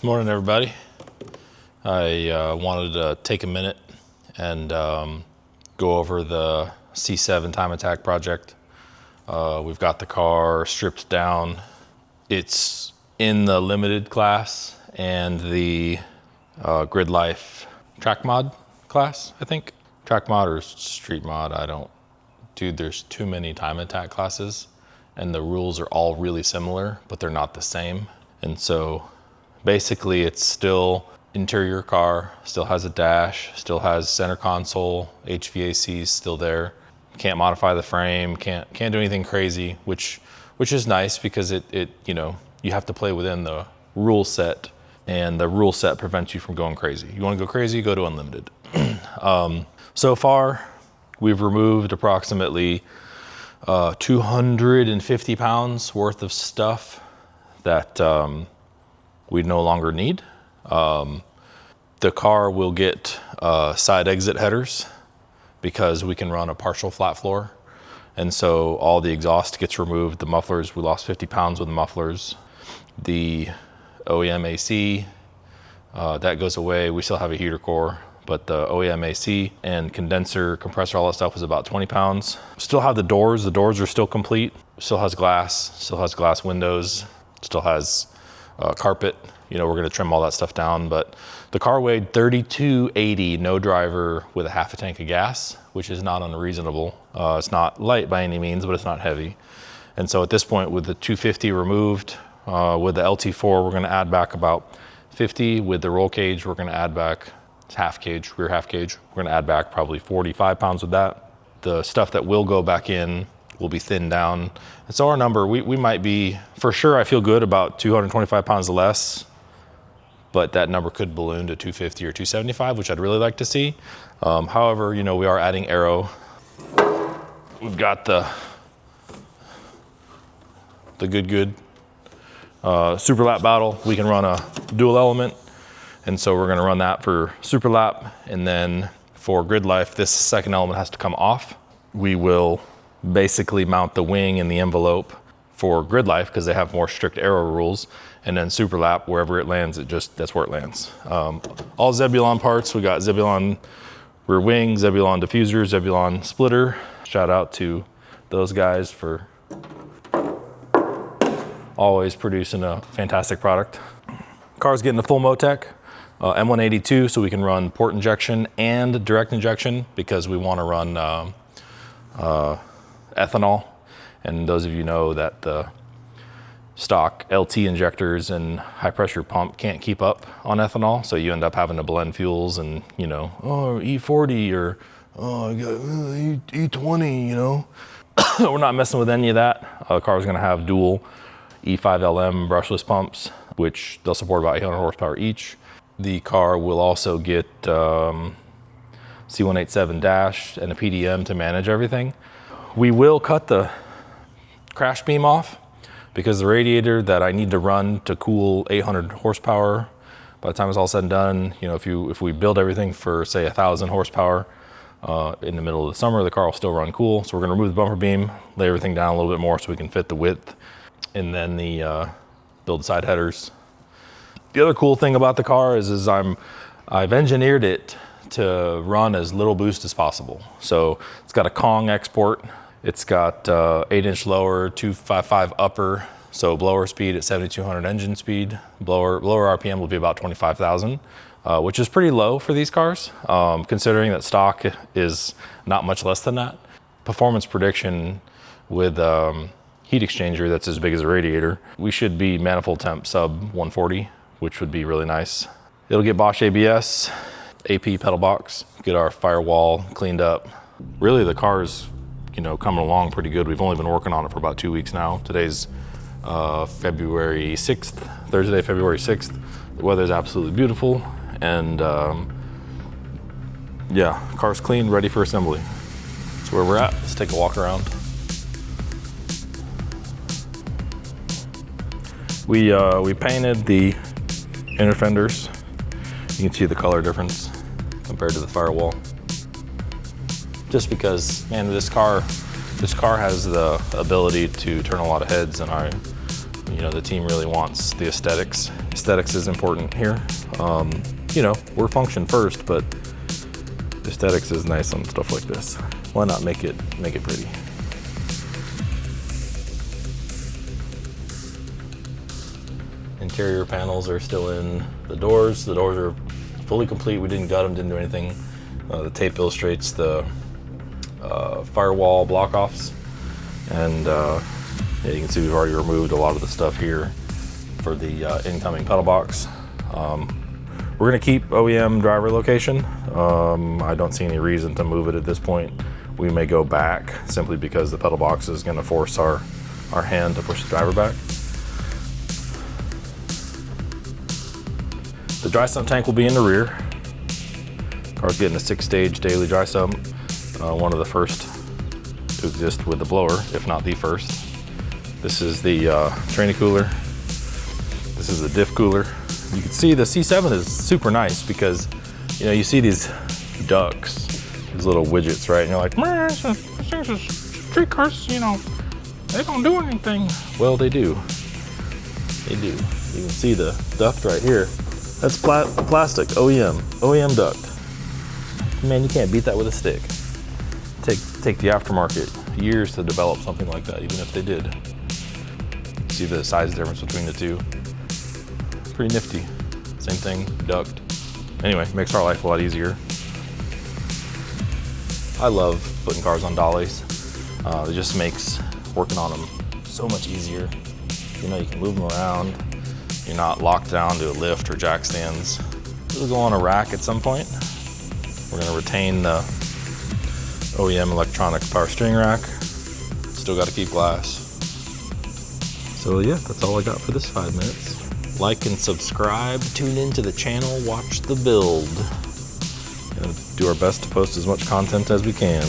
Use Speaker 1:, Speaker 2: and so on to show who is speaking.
Speaker 1: Morning, everybody. I wanted to take a minute and go over the C7 time attack project. We've got the car stripped down. It's in the limited class and the grid life track mod class, I think. Track mod or street mod, dude, there's too many time attack classes and the rules are all really similar, but they're not the same. And so basically it's still interior car, still has a dash, still has center console, HVAC is still there. Can't modify the frame, can't do anything crazy, which is nice because it you have to play within the rule set, and the rule set prevents you from going crazy. You want to go crazy, go to unlimited. So far, we've removed approximately 250 pounds worth of stuff that we no longer need. The car will get side exit headers because we can run a partial flat floor. And so all the exhaust gets removed. The mufflers, we lost 50 pounds with the mufflers. The OEM AC, that goes away. We still have a heater core, but the OEM AC and condenser, compressor, all that stuff was about 20 pounds. Still have the doors. The doors are still complete. Still has glass windows, still has carpet. We're gonna trim all that stuff down, but the car weighed 3280, no driver with a half a tank of gas, which is not unreasonable. It's not light by any means, but it's not heavy. And so at this point, with the 250 removed, with the LT4, we're gonna add back about 50. With the roll cage, we're gonna add back half cage, rear half cage. We're gonna add back probably 45 pounds with that. The stuff that will go back in will be thinned down. And so our number, we might be, for sure, I feel good about 225 pounds less, but that number could balloon to 250 or 275, which I'd really like to see. However, we are adding aero. We've got the good super lap battle. We can run a dual element. And so we're gonna run that for super lap. And then for grid life, this second element has to come off. We will basically mount the wing in the envelope for grid life because they have more strict aero rules. And then super lap, wherever it lands, that's where it lands. All Zebulon parts. We got Zebulon rear wing, Zebulon diffuser, Zebulon splitter. Shout out to those guys for always producing a fantastic product. Car's getting the full MoTeC, M182, so we can run port injection and direct injection because we want to run ethanol. And those of you know that the stock LT injectors and high pressure pump can't keep up on ethanol. So you end up having to blend fuels and, E40 or, I got E20, We're not messing with any of that. The car's gonna have dual E5LM brushless pumps, which they'll support about 800 horsepower each. The car will also get C187 dash and a PDM to manage everything. We will cut the crash beam off because the radiator that I need to run to cool 800 horsepower, by the time it's all said and done, if we build everything for say 1,000 horsepower in the middle of the summer, the car will still run cool. So we're gonna remove the bumper beam, lay everything down a little bit more so we can fit the width, and then build the side headers. The other cool thing about the car is I've engineered it to run as little boost as possible. So it's got a Kong export. It's got 8-inch lower, 255 upper, so blower speed at 7,200 engine speed. Blower RPM will be about 25,000, which is pretty low for these cars, considering that stock is not much less than that. Performance prediction with heat exchanger that's as big as a radiator, we should be manifold temp sub 140, which would be really nice. It'll get Bosch ABS, AP pedal box, get our firewall cleaned up. Really, the car's coming along pretty good. We've only been working on it for about 2 weeks now. Today's February 6th, Thursday, February 6th. The weather's absolutely beautiful, and yeah, car's clean, ready for assembly. That's where we're at. Let's take a walk around. We painted the inner fenders. You can see the color difference compared to the firewall. Just because, man, this car has the ability to turn a lot of heads, and You know, the team really wants the aesthetics. Aesthetics is important here. You know, we're function first, but aesthetics is nice on stuff like this. Why not make it pretty? Interior panels are still in the doors. The doors are fully complete. We didn't gut them, didn't do anything. The tape illustrates the firewall block-offs. And yeah, you can see we've already removed a lot of the stuff here for the incoming pedal box. We're gonna keep OEM driver location. I don't see any reason to move it at this point. We may go back simply because the pedal box is gonna force our hand to push the driver back. The dry sump tank will be in the rear. Car's getting a 6-stage daily dry sump. One of the first to exist with the blower, if not the first. This is the tranny cooler. This is the diff cooler. You can see the C7 is super nice because, you know, you see these ducks, these little widgets, right? And you're like, man, things are street cars, you know, they don't do anything. Well, they do. They do. You can see the duct right here. That's plastic, OEM duct. Man, you can't beat that with a stick. Take the aftermarket years to develop something like that, even if they did. See the size difference between the two. Pretty nifty. Same thing, duct. Anyway, makes our life a lot easier. I love putting cars on dollies. It just makes working on them so much easier. You know, you can move them around. You're not locked down to a lift or jack stands. It'll go on a rack at some point. We're gonna retain the OEM electronic power steering rack. Still gotta keep glass. So yeah, that's all I got for this 5 minutes. Like and subscribe, tune into the channel, watch the build. Gonna do our best to post as much content as we can.